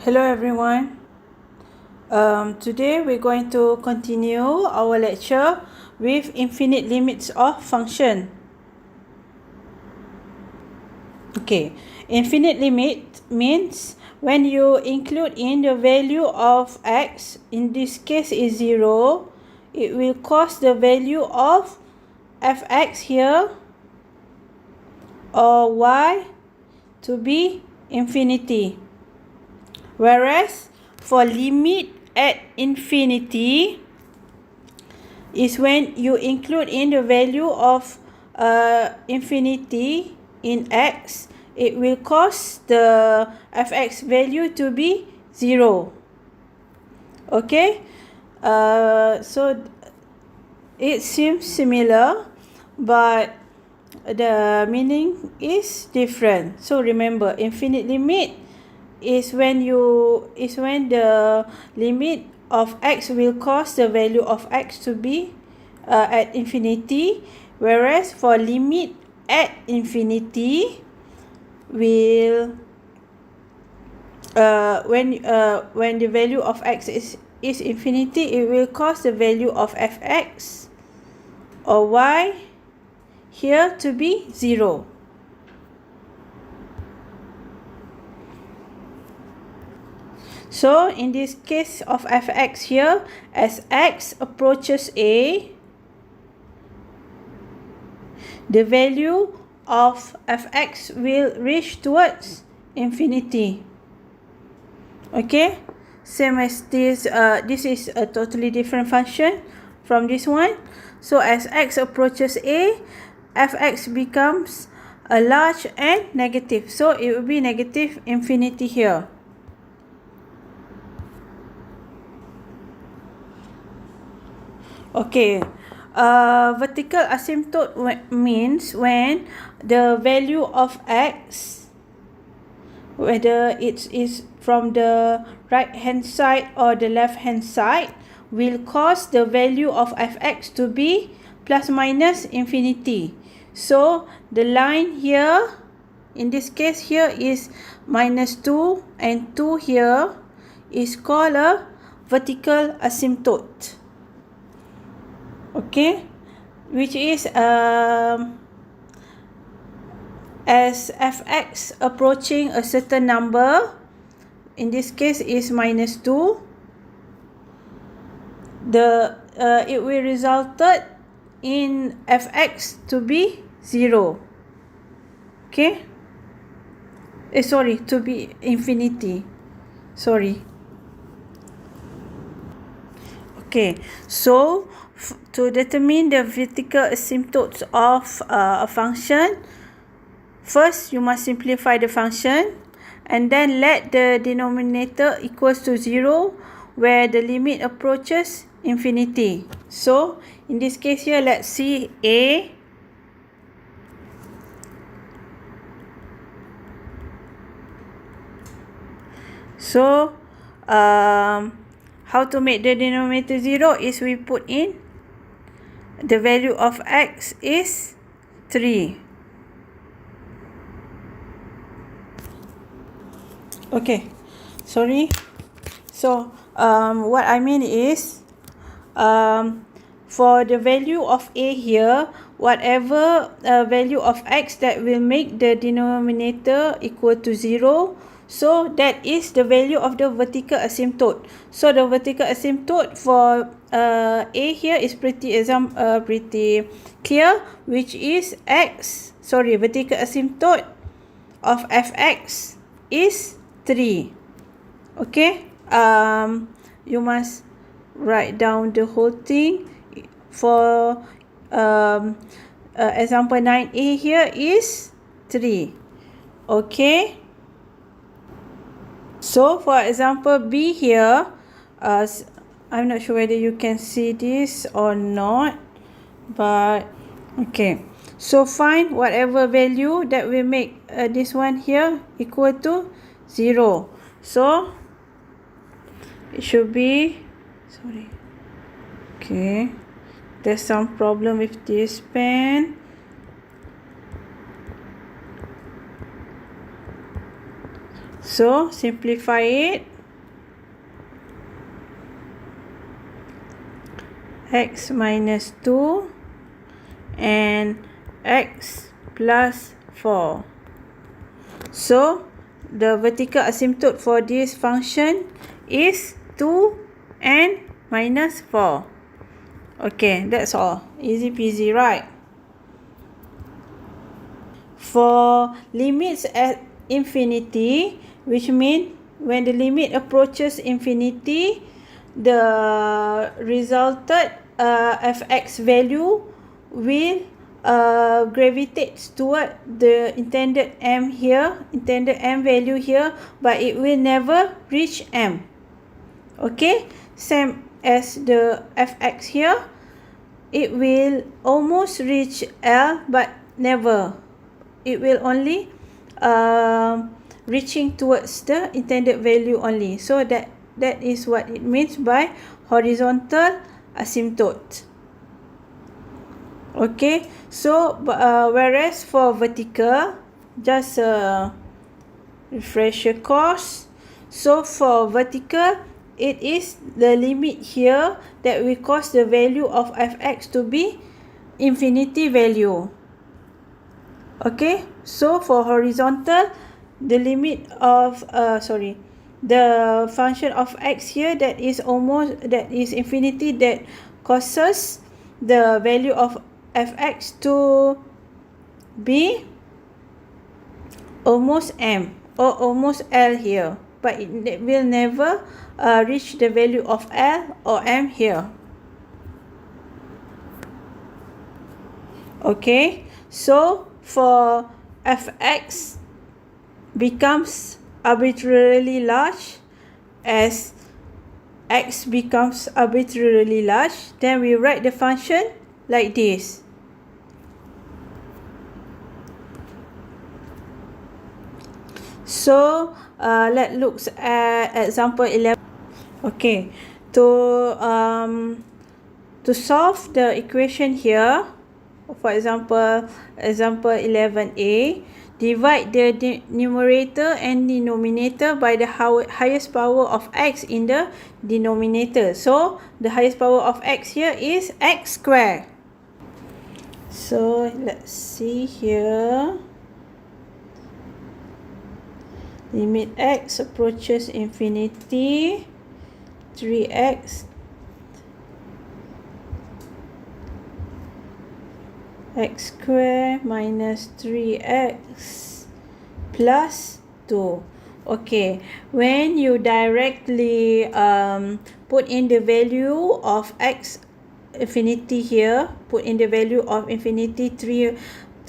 Hello everyone. Today we're going to continue our lecture with infinite limits of function. Okay, infinite limit means when you include in the value of x, in this case is 0, it will cause the value of fx here or y to be infinity. Whereas for limit at infinity is when you include in the value of infinity in x, it will cause the fx value to be 0. Okay, so it seems similar, but the meaning is different. So remember, infinite limit is when the limit of x will cause the value of x to be at infinity, whereas for limit at infinity will when the value of x is infinity, it will cause the value of fx or y here to be 0. So in this case of fx here, as x approaches a, the value of fx will reach towards infinity. Okay, same as this. This is a totally different function from this one. So as x approaches a, fx becomes a large and negative. So it will be negative infinity here. Okay, vertical asymptote means when the value of x, whether it is from the right hand side or the left hand side, will cause the value of fx to be plus minus infinity. So the line here, in this case here, is minus 2 and 2 here, is called a vertical asymptote. Okay, which is as fx approaching a certain number, in this case is minus 2, it will resulted in fx to be 0. Okay, sorry, to be infinity. Sorry. Okay, so to determine the vertical asymptotes of a function, first you must simplify the function and then let the denominator equals to 0 where the limit approaches infinity. So in this case here, let's see a. So how to make the denominator 0 is we put in the value of x is 3. Okay, sorry. So what I mean is for the value of a here, whatever value of x that will make the denominator equal to 0, so that is the value of the vertical asymptote. So the vertical asymptote for a here is pretty clear, which is vertical asymptote of fx is 3. Okay, you must write down the whole thing. For example 9a here is 3. Okay, so for example b here, I'm not sure whether you can see this or not, but okay, so find whatever value that will make this one here equal to 0. So it should be, sorry, okay, there's some problem with this pen. So simplify it. x minus 2 and x plus 4. So the vertical asymptote for this function is 2 and minus 4. Okay, that's all. Easy peasy, right? For limits at infinity, which means when the limit approaches infinity, the resulted fx value will gravitate toward the intended m here, intended m value here, but it will never reach m. Okay, same as the fx here, it will almost reach L but never. It will only reaching towards the intended value only. So that is what it means by horizontal asymptote. Okay, so whereas for vertical, just refresh your course. So for vertical, it is the limit here that will cause the value of fx to be infinity value. Okay, so for horizontal, the limit of the function of x here that is infinity, that causes the value of fx to be almost m or almost L here, but it will never reach the value of L or m here. Okay, so for fx becomes arbitrarily large as x becomes arbitrarily large, then we write the function like this. So let's look at example 11. Okay, to solve the equation here, for example 11a, divide the numerator and denominator by the highest power of x in the denominator. So the highest power of x here is x squared. So let's see here. Limit x approaches infinity, 3x x squared minus 3x plus 2. Okay, when you directly put in the value of x infinity here, put in the value of infinity 3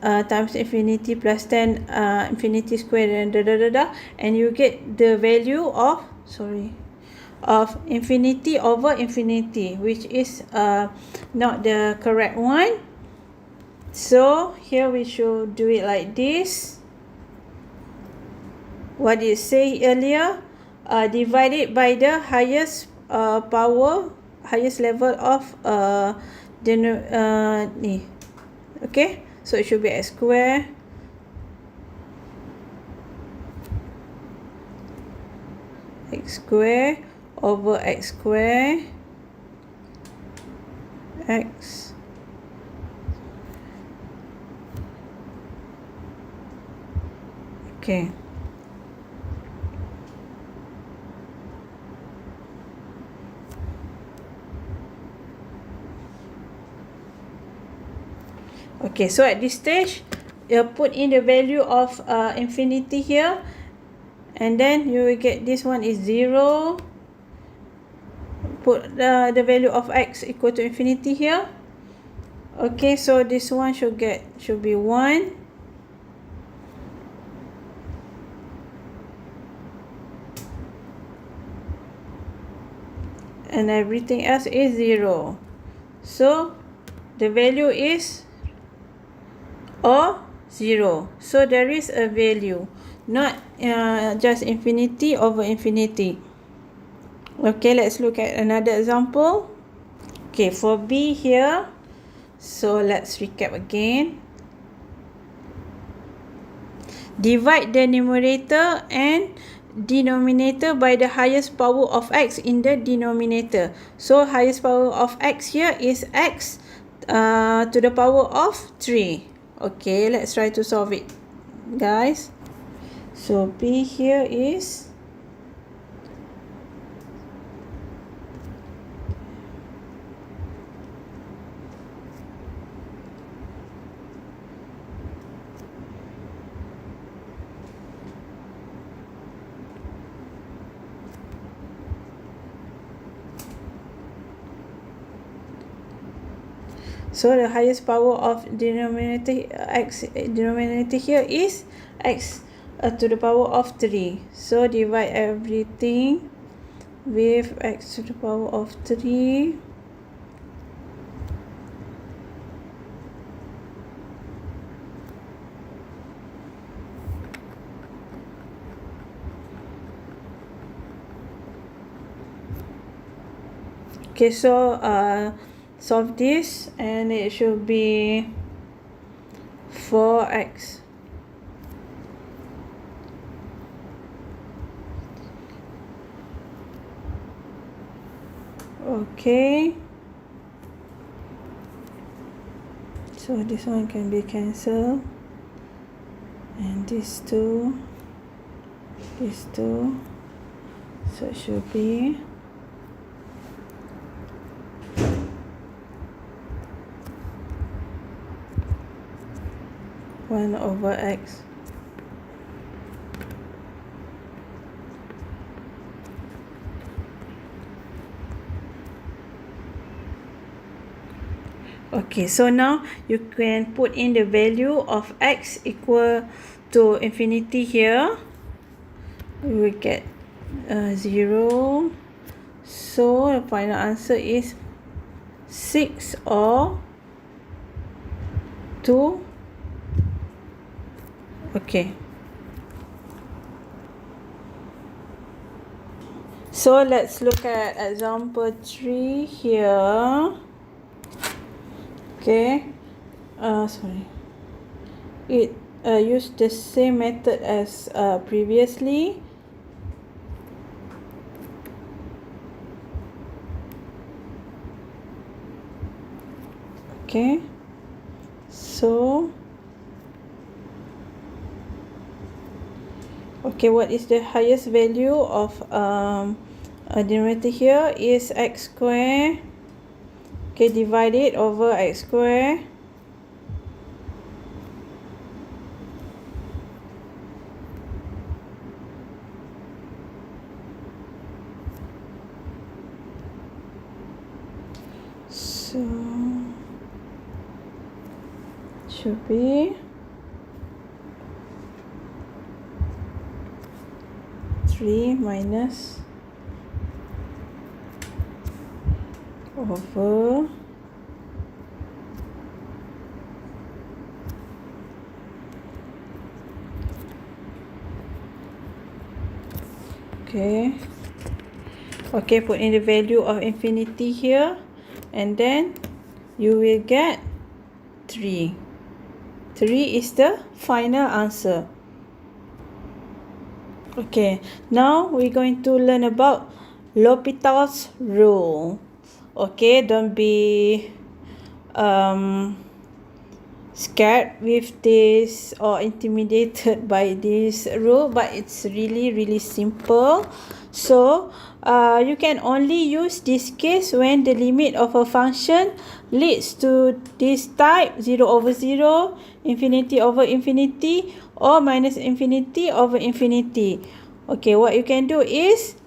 times infinity plus 10 infinity squared and and you get the value of infinity over infinity, which is not the correct one. So here we should do it like this. What did it say earlier? Divide it by the highest power, highest level of okay, so it should be x squared over x squared x okay. Okay, so at this stage, you put in the value of infinity here, and then you will get this one is 0. Put the value of x equal to infinity here. Okay, so this one should be 1. And everything else is 0. So the value is or 0. So there is a value, not just infinity over infinity. Okay, let's look at another example. Okay, for b here, so let's recap again. Divide the numerator and denominator by the highest power of x in the denominator. So highest power of x here is x to the power of 3. Okay, let's try to solve it, guys. So b here is so the highest power of denominator here is x to the power of 3. So divide everything with x to the power of 3. Okay, so solve this and it should be 4x. Okay, so this one can be cancelled, and these two, so it should be 1/x. Okay, so now you can put in the value of x equal to infinity here. We will get 0. So the final answer is 6 or 2. Okay. So let's look at example 3 here. Okay. It used the same method as previously. Okay. So okay, what is the highest value of a denominator here is x square. Okay, divide it over x square. So should be 3 minus over okay, put in the value of infinity here, and then you will get 3. 3 is the final answer. Okay, now we're going to learn about L'Hopital's rule. Okay, don't be scared with this or intimidated by this rule, but it's really simple. So you can only use this case when the limit of a function leads to this type 0/0, infinity over infinity, or minus infinity over infinity. Okay, what you can do is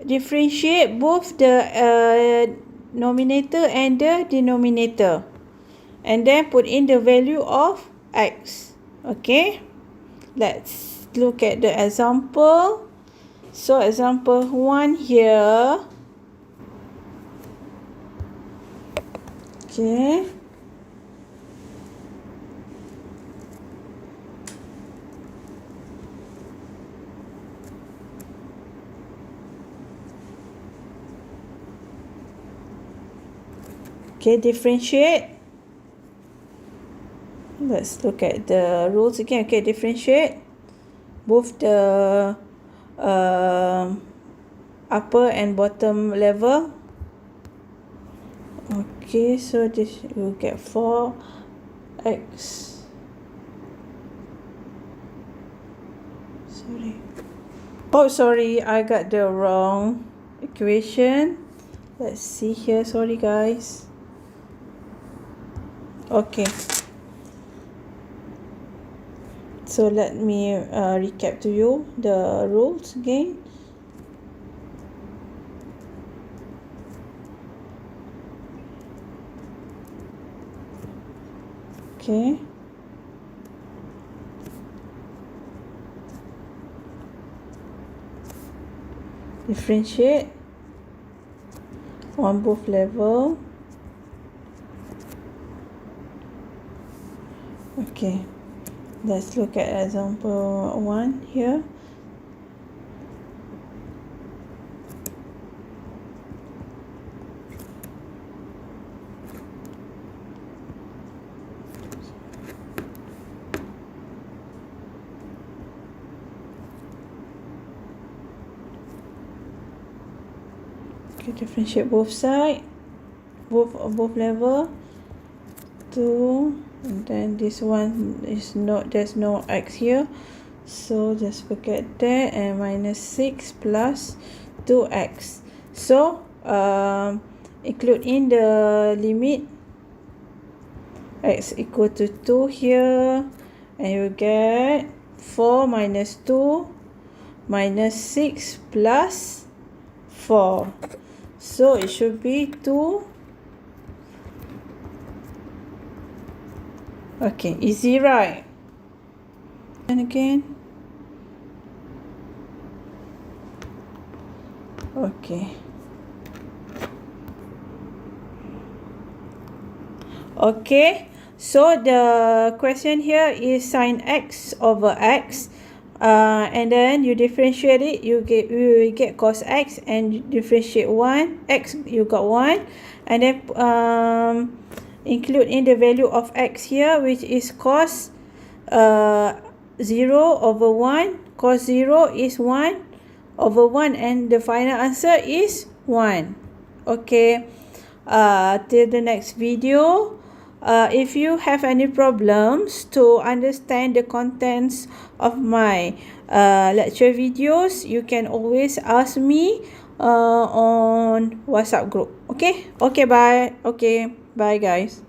differentiate both the numerator and the denominator, and then put in the value of x. Okay, let's look at the example. So example 1 here. Okay, differentiate. Let's look at the rules again. Okay, differentiate. both the upper and bottom level. Okay, so this you get 4x. Sorry, I got the wrong equation. Let's see here. Sorry guys. Okay, so let me recap to you the rules again. Okay, differentiate on both level. Okay, let's look at example 1 here. Okay, differentiate both side, both level. 2, and then this one is not, there's no x here, so just forget that, and minus 6 plus 2x. So include in the limit x equal to 2 here, and you get 4 minus 2 minus 6 plus 4, so it should be 2. Okay, easy, right? And again. Okay. Okay, so the question here is sin x over x, and then you differentiate it, you will get cos x, and you differentiate 1 x, you got 1, and then include in the value of x here, which is cos 0 over 1. Cos 0 is 1 over 1, and the final answer is 1. Okay, till the next video. If you have any problems to understand the contents of my lecture videos, you can always ask me on WhatsApp group. Okay, bye. Okay, bye guys.